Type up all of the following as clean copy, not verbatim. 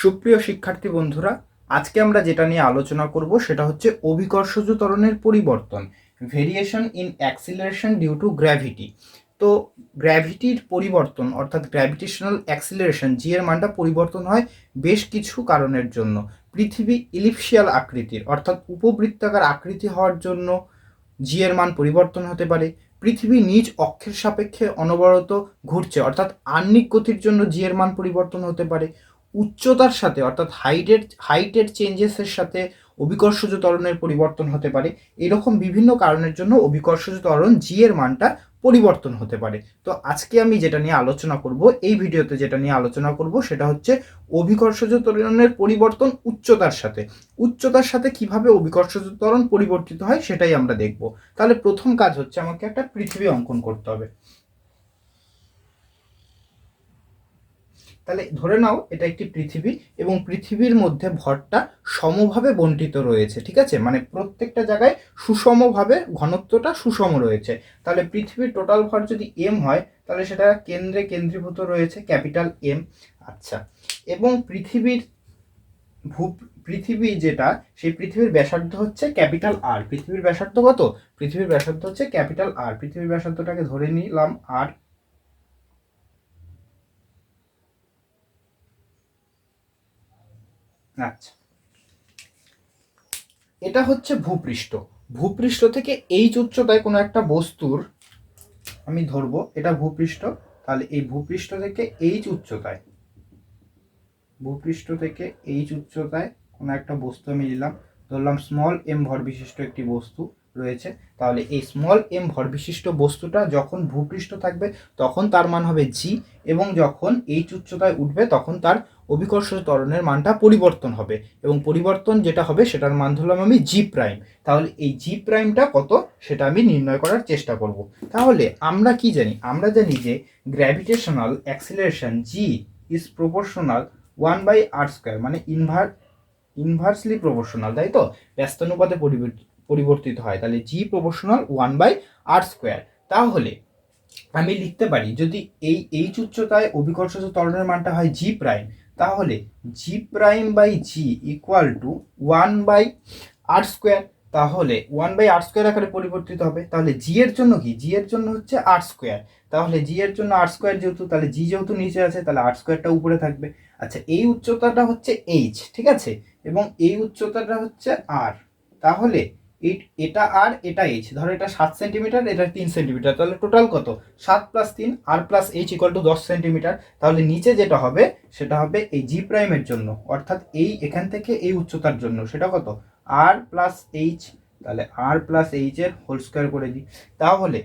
সুপ্রিয় শিক্ষার্থী বন্ধুরা, আজকে আমরা যেটা নিয়ে আলোচনা করব সেটা হচ্ছে অভিকর্ষজ ত্বরণের পরিবর্তন, variation in acceleration due to gravity. তো গ্র্যাভিটির পরিবর্তন অর্থাৎ গ্র্যাভিটেশনাল অ্যাক্সিলারেশন জি এর মানটা পরিবর্তন হয় বেশ কিছু কারণের জন্য। পৃথিবী ইলিপসিয়াল আকৃতির অর্থাৎ উপবৃত্তাকার আকৃতি হওয়ার জন্য জি এর মান পরিবর্তন হতে পারে। পৃথিবী নিজ অক্ষের সাপেক্ষে অনবরত ঘুরছে অর্থাৎ আহ্নিক গতির জন্য জি এর মান পরিবর্তন হতে পারে। উচ্চতার সাথে অর্থাৎ হাইটের চেঞ্জেসের সাথে অভিকর্ষজ ত্বরণের পরিবর্তন হতে পারে। এরকম বিভিন্ন কারণের জন্য অভিকর্ষজ ত্বরণ জি এর মানটা পরিবর্তন হতে পারে। তো আজকে আমি যেটা নিয়ে আলোচনা করব, এই ভিডিওতে যেটা নিয়ে আলোচনা করব সেটা হচ্ছে অভিকর্ষজ ত্বরণের পরিবর্তন উচ্চতার সাথে কিভাবে অভিকর্ষজ ত্বরণ পরিবর্তিত হয় সেটাই আমরা দেখব। তাহলে প্রথম কাজ হচ্ছে আমাকে একটা পৃথিবী অঙ্কন করতে হবে। তাহলে ধরে নাও এটা একটি পৃথিবী এবং পৃথিবীর মধ্যে ভরটা সমভাবে বণ্টিত রয়েছে, ঠিক আছে, মানে প্রত্যেকটা জায়গায় সুষমভাবে ঘনত্বটা সুষম রয়েছে। তাহলে পৃথিবীর টোটাল ভর যদি এম হয় তাহলে সেটা কেন্দ্রে কেন্দ্রীভূত রয়েছে ক্যাপিটাল এম। আচ্ছা, এবং পৃথিবী যেটা, সেই পৃথিবীর ব্যাসার্ধ হচ্ছে ক্যাপিটাল আর। পৃথিবীর ব্যাসার্ধ কত? পৃথিবীর ব্যাসার্ধ হচ্ছে ক্যাপিটাল আর। পৃথিবীর ব্যাসার্ধটাকে ধরে নিলাম আর। আচ্ছা, এটা হচ্ছে ভূপৃষ্ঠ। ভূপৃষ্ঠ থেকে এইচ উচ্চতায় কোনো একটা বস্তুর আমি ধরবো, এটা ভূপৃষ্ঠ। তাহলে এই ভূপৃষ্ঠ থেকে এইচ উচ্চতায় কোনো একটা বস্তু আমি নিলাম, ধরলাম স্মল এম ভর বিশিষ্ট একটি বস্তু রয়েছে। তাহলে এই স্মল এম ভর বিশিষ্ট বস্তুটা যখন ভূপৃষ্ঠ থাকবে তখন তার মান হবে জি, এবং যখন এইচ উচ্চতায় উঠবে তখন তার অভিকর্ষজ ত্বরণের মানটা পরিবর্তন হবে, এবং পরিবর্তন যেটা হবে সেটার মান ধরলাম আমি জি প্রাইম। তাহলে এই জি প্রাইমটা কত সেটা আমি নির্ণয় করার চেষ্টা করব। তাহলে আমরা কি জানি? আমরা জানি যে gravitational acceleration G is proportional 1/r², মানে ইনভার্সলি প্রপোর্শনাল, তাই তো? ব্যস্তানুপাতে পরিবর্তিত হয়। তাহলে জি প্রপোর্শনাল 1/r²। তাহলে আমি লিখতে পারি, যদি এই এইচ উচ্চতায় অভিকর্ষজ ত্বরণের মানটা হয় জি প্রাইম, তাহলে G prime by G equal to 1/r²। তাহলে 1/r² আকারে পরিবর্তিত হবে। তাহলে জি এর জন্য কি? জি এর জন্য হচ্ছে r²। তাহলে জি এর জন্য r² যেহেতু, তাহলে জি যেহেতু নিচে আছে তাহলে r²টা উপরে থাকবে। আচ্ছা, এই উচ্চতাটা হচ্ছে এইচ, ঠিক আছে, এবং এই উচ্চতাটা হচ্ছে আর। তাহলে এটা আর এটা এইচ, ধরো এটা 7 সেন্টিমিটার, এটা 3 সেন্টিমিটার, তাহলে টোটাল কত? 7 + 3 আর plus H equal to 10 centimetre. তাহলে নিচে যেটা হবে সেটা হবে এই জি প্রাইমের জন্য, অর্থাৎ এই এখান থেকে এই উচ্চতার জন্য সেটা কত? আর প্লাস এইচ। তাহলে আর প্লাস এইচ এর হোল স্কোয়ার করে দিই। তাহলে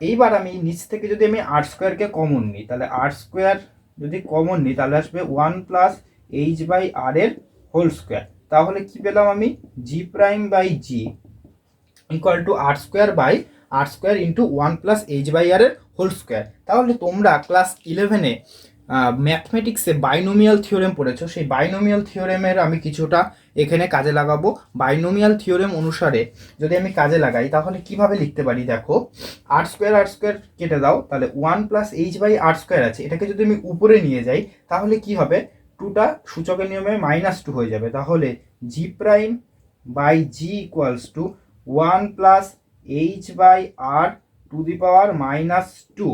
এইবার আমি নিচ থেকে যদি আমি r²কে কমন নিই, তাহলে r² যদি কমন নিই তাহলে আসবে 1+h/r এর হোল স্কোয়ার। তাহলে কি পেলাম আমি? G prime by G equal to r² into 1+h/r এর হোল স্কোয়ার। তাহলে তোমরা ক্লাস 11-এ ম্যাথমেটিক্সে বাইনোমিয়াল থিওরেম পড়েছো, সেই বাইনোমিয়াল থিওরেমের আমি কিছুটা এখানে কাজে লাগাবো। বাইনোমিয়াল থিওরেম অনুসারে যদি আমি কাজে লাগাই তাহলে কিভাবে লিখতে পারি দেখো, r² কেটে দাও, তাহলে 1+h/r² আছে, এটাকে যদি আমি উপরে নিয়ে যাই তাহলে কি হবে? 2টা সূচকের নিয়মে -2 হয়ে যাবে। তাহলে G prime by G equals to 1+h/r to the power -2।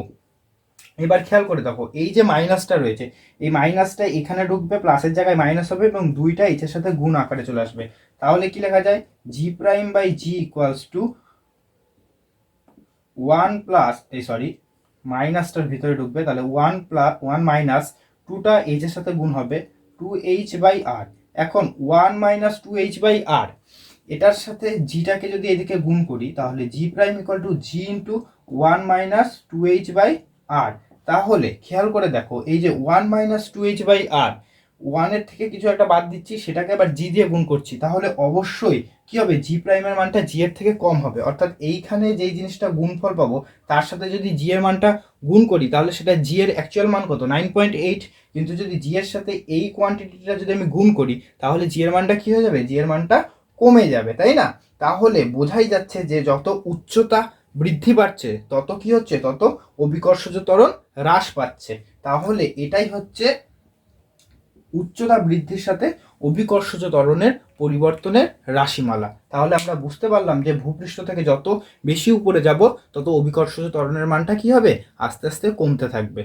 এবার খেয়াল করে দেখো, এই যে মাইনাসটা রয়েছে, এই মাইনাসটা এখানে ঢুকবে, প্লাসের জায়গায় মাইনাস হবে এবং দুইটা এইচের সাথে গুণ আকারে চলে আসবে। তাহলে কি লেখা যায়? G prime by G equals to 1+, মাইনাসটার ভিতরে ঢুকবে, তাহলে 1 - 2টা এইচের সাথে গুণ হবে 2h/r। এখন 1 - 2h/r, এটার সাথে জিটাকে যদি এদিকে গুণ করি তাহলে G prime equal to G into 1 - 2h/r। তাহলে খেয়াল করে দেখো, এই যে 1 - 2h/r, 1-এর থেকে কিছু একটা বাদ দিচ্ছি, সেটাকে আবার জি দিয়ে গুণ করছি, তাহলে অবশ্যই কি হবে? জি প্রাইমের মানটা জি এর থেকে কম হবে। অর্থাৎ এইখানে যেই জিনিসটা গুণফল পাবো তার সাথে যদি জি এর মানটা গুণ করি তাহলে সেটা জি এর অ্যাকচুয়াল মান কত? 9.8। কিন্তু যদি জি এর সাথে এই কোয়ান্টিটিটা যদি আমি গুণ করি তাহলে জি এর মানটা কি হয়ে যাবে? জি এর মানটা কমে যাবে, তাই না? তাহলে বোঝাই যাচ্ছে যে যত উচ্চতা বৃদ্ধি পাচ্ছে তত কি হচ্ছে? তত অভিকর্ষজ ত্বরণ হ্রাস পাচ্ছে। তাহলে এটাই হচ্ছে উচ্চতা বৃদ্ধির সাথে অভিকর্ষজ ত্বরণের পরিবর্তনের রাশিমালা। তাহলে আমরা বুঝতে পারলাম যে ভূপৃষ্ঠ থেকে যত বেশি উপরে যাব তত অভিকর্ষজ ত্বরণের মানটা কি হবে, আস্তে আস্তে কমতে থাকবে।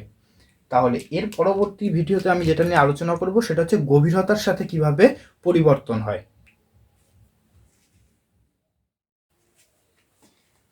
তাহলে এর পরবর্তী ভিডিওতে আমি যেটা নিয়ে আলোচনা করব সেটা হচ্ছে গভীরতার সাথে কিভাবে পরিবর্তন হয়।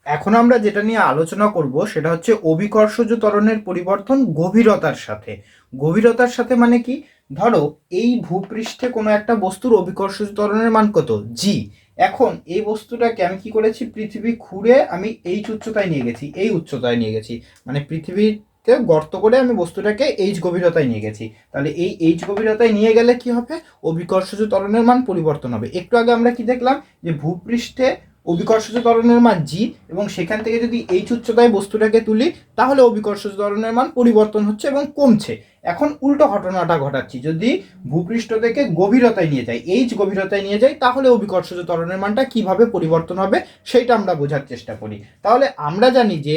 এখন আমরা যেটা নিয়ে আলোচনা করব সেটা হচ্ছে অভিকর্ষজ ত্বরণের পরিবর্তন গভীরতার সাথে। গভীরতার সাথে মানে কি, ধরো এই ভূপৃষ্ঠে কোনো একটা বস্তুর অভিকর্ষজ ত্বরণের মান কত, জি। এখন এই বস্তুটাকে আমি কি করেছি, পৃথিবী ঘুরে আমি এই উচ্চতায় নিয়ে গেছি, এই উচ্চতায় নিয়ে গেছি, মানে পৃথিবীতে গর্ত করে আমি বস্তুটাকে এইচ গভীরতায় নিয়ে গেছি। তাহলে এই এইচ গভীরতায় নিয়ে গেলে কি হবে, অভিকর্ষজ ত্বরণের মান পরিবর্তন হবে। একটু আগে আমরা কি দেখলাম, যে ভূপৃষ্ঠে অভিকর্ষজ ত্বরণের মান জি, এবং সেখান থেকে যদি এইচ উচ্চতায় বস্তুটাকে তুলি তাহলে অভিকর্ষজ ত্বরণের মান পরিবর্তন হচ্ছে এবং কমছে। এখন উল্টো ঘটনাটা ঘটাচ্ছি, যদি ভূপৃষ্ঠ থেকে গভীরতায় নিয়ে যাই, এইচ গভীরতায় নিয়ে যাই, তাহলে অভিকর্ষজ ত্বরণের মানটা কিভাবে পরিবর্তন হবে সেইটা আমরা বোঝার চেষ্টা করি। তাহলে আমরা জানি যে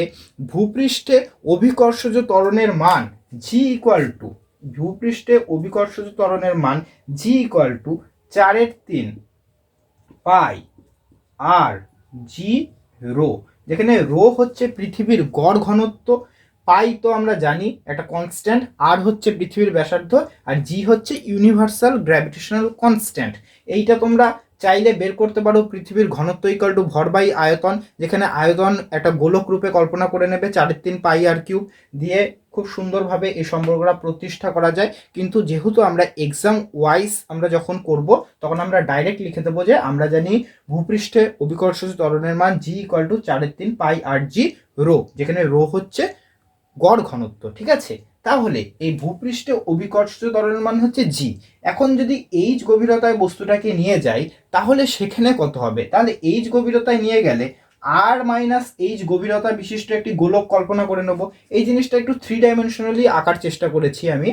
ভূপৃষ্ঠে অভিকর্ষজ ত্বরণের মান জি ইকুয়াল টু, ভূপৃষ্ঠে অভিকর্ষজ ত্বরণের মান G equal to 4/3 pi R G rho, যেখানে রো হচ্ছে পৃথিবীর গড় ঘনত্ব, পাই তো আমরা জানি একটা কনস্ট্যান্ট, আর হচ্ছে পৃথিবীর ব্যাসার্ধ, আর জি হচ্ছে ইউনিভার্সাল গ্র্যাভিটেশনাল কনস্ট্যান্ট। এইটা তোমরা চাইলে বের করতে পারো পৃথিবীর ঘনত্ব ইকুয়াল টু ভর বাই আয়তন, যেখানে আয়তন একটা গোলক রূপে কল্পনা করে নেবে, 4/3 পাই আর কিউব দিয়ে খুব সুন্দরভাবে এই সম্পর্কটা প্রতিষ্ঠা করা যায়। কিন্তু যেহেতু আমরা এক্সাম ওয়াইজ আমরা যখন করব তখন আমরা ডাইরেক্ট লিখে দেবো যে আমরা জানি ভূপৃষ্ঠে অভিকর্ষজ ত্বরণের মান G equal to 4/3 pi R G rho, যেখানে রো হচ্ছে গড় ঘনত্ব, ঠিক আছে। তাহলে এই ভূপৃষ্ঠে অভিকর্ষজ ত্বরণের মান হচ্ছে জি। এখন যদি এইচ গভীরতায় বস্তুটাকে নিয়ে যাই তাহলে সেখানে কত হবে, তাহলে এইচ গভীরতায় নিয়ে গেলে আর মাইনাস এইচ গভীরতা বিশিষ্ট একটি গোলক কল্পনা করে নেব। এই জিনিসটা একটু 3 ডাইমেনশনালি আঁকার চেষ্টা করেছি আমি,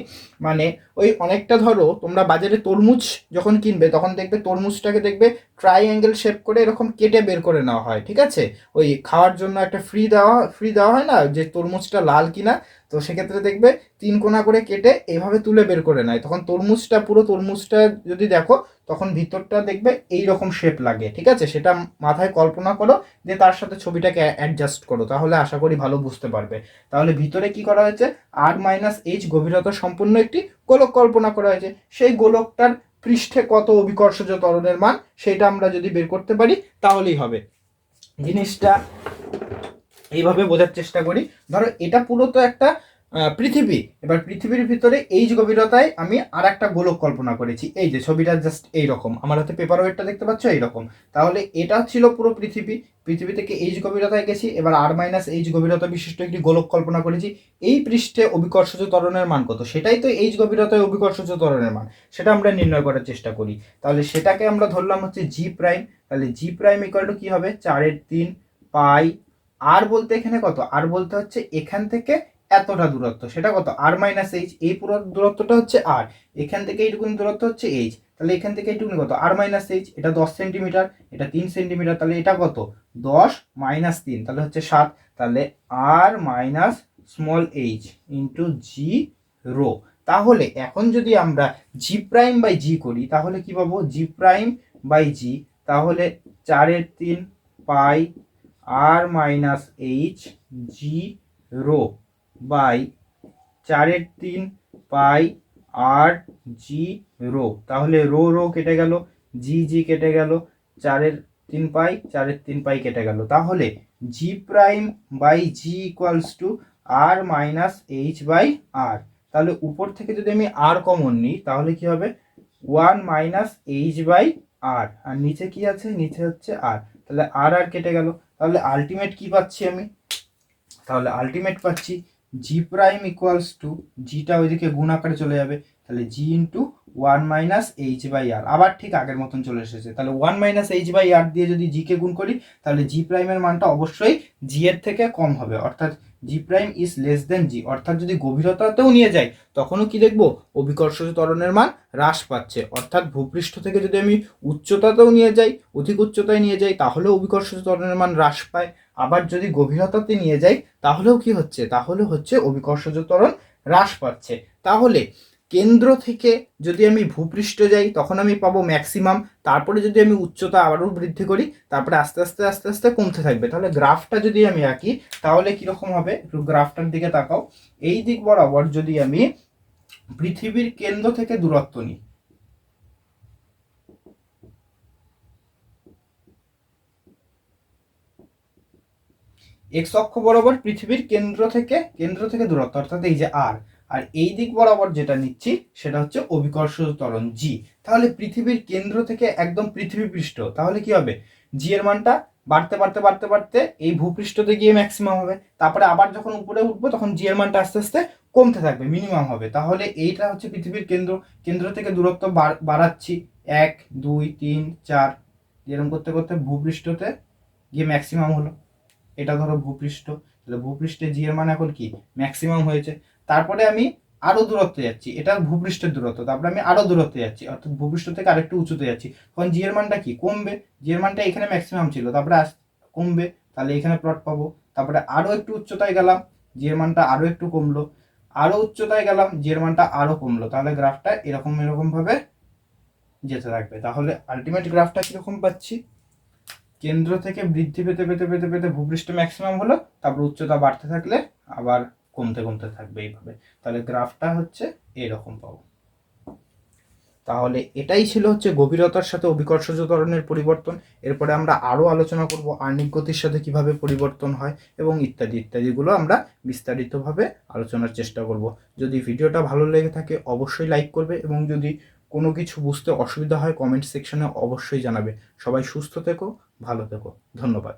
মানে ওই অনেকটা ধরো তোমরা বাজারে তরমুজ যখন কিনবে তখন দেখবে তরমুজটাকে দেখবে ট্রাইঅ্যাঙ্গেল শেপ করে এরকম কেটে বের করে নেওয়া হয়, ঠিক আছে। ওই খাওয়ার জন্য একটা ফ্রি দেওয়া হয় না, যে তরমুজটা লাল কিনা, তো সেক্ষেত্রে দেখবে 3 কোণা করে কেটে এইভাবে তুলে বের করে নেয়, তখন তরমুজটা পুরো তরমুজটা যদি দেখো তখন ভিতরটা দেখবে এই রকম শেপ লাগে, ঠিক আছে। সেটা মাথায় কল্পনা করো, যে তার সাথে ছবিটাকে অ্যাডজাস্ট করো, তাহলে আশা করি ভালো বুঝতে পারবে। তাহলে ভিতরে কি করা হয়েছে, আর মাইনাস এইচ গভীরতা সম্পূর্ণ একটি গোলক কল্পনা করা হয়েছে, সেই গোলকটার পৃষ্ঠে কত অভিকর্ষজ ত্বরণের মান সেটা আমরা যদি বের করতে পারি তাহলেই হবে। জিনিসটা এইভাবে বোঝার চেষ্টা করি। ধরো এটা পুরো তো একটা পৃথিবী, এবার পৃথিবীর ভিতরে এইচ গভীরতায় আমি আর একটা গোলক কল্পনা করেছি, এই যে ছবিটা জাস্ট এইরকম, আমার হাতে পেপার ওয়েটটা দেখতে পাচ্ছ এইরকম। তাহলে এটা ছিল পুরো পৃথিবী, পৃথিবী থেকে এইচ গভীরতায় গেছি, এবার আর মাইনাস এইচ গভীরতা বিশিষ্ট একটি গোলক কল্পনা করেছি। এই পৃষ্ঠে অভিকর্ষজ ত্বরণের মান কত, সেটাই তো এইচ গভীরতায় অভিকর্ষজ ত্বরণের মান, সেটা আমরা নির্ণয় করার চেষ্টা করি। তাহলে সেটাকে আমরা ধরলাম হচ্ছে জি প্রাইম, তাহলে জি প্রাইম ইকুয়াল টু কি হবে, 4/3 পাই, আর বলতে এখানে কত, আর বলতে হচ্ছে এখান থেকে এতটা দূরত্ব, সেটা কত, আর মাইনাস এইচ, এই পুরো দূরত্বটা হচ্ছে আর, এখান থেকে এইটুকুনি দূরত্ব হচ্ছে এইচ, তাহলে এখান থেকে এইটুকুনি কত, আর মাইনাস এইচ, এটা 10 সেন্টিমিটার, এটা 3 সেন্টিমিটার, তাহলে এটা কত 10 মাইনাস 3, তাহলে হচ্ছে 7, তাহলে R minus small H into G rho. তাহলে এখন যদি আমরা জি প্রাইম বাই জি করি তাহলে কি পাবো, জি প্রাইম বাই জি, তাহলে 4/3 pi R minus H G rho by 4/3 pi R G rho, তাহলে রো রো কেটে গেল, জি জি কেটে গেল, 4/3 পাই 4/3 পাই কেটে গেল, তাহলে G prime by G equals to R minus H by R. তাহলে উপর থেকে যদি আমি আর কমন নিই তাহলে কি হবে, 1 মাইনাস এইচ বাই আর, আর নিচে কি আছে, নিচে হচ্ছে আর, তাহলে আর আর কেটে গেল। তাহলে আলটিমেট কি পাচ্ছি আমি, তাহলে আলটিমেট পাচ্ছি জি প্রাইম ইকুয়ালস টু, জিটা ওইদিকে গুণ আকারে চলে যাবে, তাহলে জি ইন্টু 1 মাইনাস এইচ বাই আর, আবার ঠিক আগের মতন চলে এসেছে। তাহলে 1 মাইনাস এইচ বাই আর দিয়ে যদি জি কে গুণ করি তাহলে জি প্রাইমের মানটা অবশ্যই জি এর থেকে কম হবে, অর্থাৎ জি প্রাইম ইজ লেস দেন জি, অর্থাৎ যদি গভীরতাতেও নিয়ে যাই তখনও কি দেখবো, অভিকর্ষজ ত্বরণের মান হ্রাস পাচ্ছে। অর্থাৎ ভূপৃষ্ঠ থেকে যদি আমি উচ্চতাতেও নিয়ে যাই, অধিক উচ্চতায় নিয়ে যাই, তাহলেও অভিকর্ষজ ত্বরণের মান হ্রাস পায়। আবার যদি গভীরতাতে নিয়ে যাই তাহলেও কি হচ্ছে, তাহলে হচ্ছে অভিকর্ষজ ত্বরণ হ্রাস পাচ্ছে। তাহলে কেন্দ্র থেকে যদি আমি ভূপৃষ্ঠ যাই তখন আমি পাবো ম্যাক্সিমাম, তারপরে যদি আমি উচ্চতা আবারও বৃদ্ধি করি তারপরে আস্তে আস্তে আস্তে আস্তে কমতে থাকবে। তাহলে গ্রাফটা যদি আমি আঁকি তাহলে কীরকম হবে, একটু গ্রাফটার দিকে তাকাও। এই দিক বরাবর যদি আমি পৃথিবীর কেন্দ্র থেকে দূরত্ব নিই, এক্স অক্ষ বরাবর পৃথিবীর কেন্দ্র থেকে দূরত্ব অর্থাৎ এই যে আর, আর এই দিক বরাবর যেটা নিচ্ছি সেটা হচ্ছে অভিকর্ষ ত্বরণ জি। তাহলে পৃথিবীর কেন্দ্র থেকে একদম পৃথিবী পৃষ্ঠ, তাহলে কি হবে, জি এর মানটা বাড়তে বাড়তে বাড়তে বাড়তে এই ভূপৃষ্ঠতে গিয়ে ম্যাক্সিমাম হবে, তারপরে আবার যখন উপরে উঠবো তখন জি এর মানটা আস্তে আস্তে কমতে থাকবে, মিনিমাম হবে। তাহলে এইটা হচ্ছে পৃথিবীর কেন্দ্র থেকে দূরত্ব বাড়াচ্ছি 1 2 3 4, এরকম করতে করতে ভূপৃষ্ঠতে গিয়ে ম্যাক্সিমাম হলো। এটা ধরো ভূপৃষ্ঠ, তাহলে ভূপৃষ্ঠে জি এর মান এখন কি ম্যাক্সিমাম হয়েছে। তারপরে আমি আরো দূরত্বে যাচ্ছি, এটা ভূপৃষ্ঠের দূরত্ব, তারপরে আমি আরো দূরত্বে যাচ্ছি অর্থাৎ ভূপৃষ্ঠ থেকে আরেকটু উঁচুতে যাচ্ছি, তখন জি এর মানটা কি কমবে, জি এর মানটা এখানে ম্যাক্সিমাম ছিল তারপরে কমবে, তাহলে এখানে প্লট পাবো। তারপরে আরো একটু উচ্চতায় গেলাম, জি এর মানটা আরো একটু কমলো, আরো উচ্চতায় গেলাম, জি এর মানটা আরো কমলো, তাহলে গ্রাফটা এরকম এরকম ভাবে যেতে থাকবে। তাহলে আলটিমেট গ্রাফটা কিরকম পাচ্ছি, কেন্দ্র থেকে বৃদ্ধি পেতে পেতে পেতে পেতে ভূপৃষ্ঠ ম্যাক্সিমাম হলো, তারপর উচ্চতা বাড়তে থাকলে আবার কমতে কমতে থাকবে এইভাবে, তাহলে গ্রাফটা হচ্ছে এরকম পাবো। তাহলে এটাই ছিল হচ্ছে গভীরতার সাথে অভিকর্ষজ ত্বরণের পরিবর্তন। এরপরে আমরা আরও আলোচনা করব আহ্নিক গতির সাথে কিভাবে পরিবর্তন হয় এবং ইত্যাদি ইত্যাদিগুলো আমরা বিস্তারিতভাবে আলোচনার চেষ্টা করব। যদি ভিডিওটা ভালো লেগে থাকে অবশ্যই লাইক করবে এবং যদি কোনো কিছু বুঝতে অসুবিধা হয় কমেন্ট সেকশনে অবশ্যই জানাবে। সবাই সুস্থ থেকো, ভালো থেকো, ধন্যবাদ।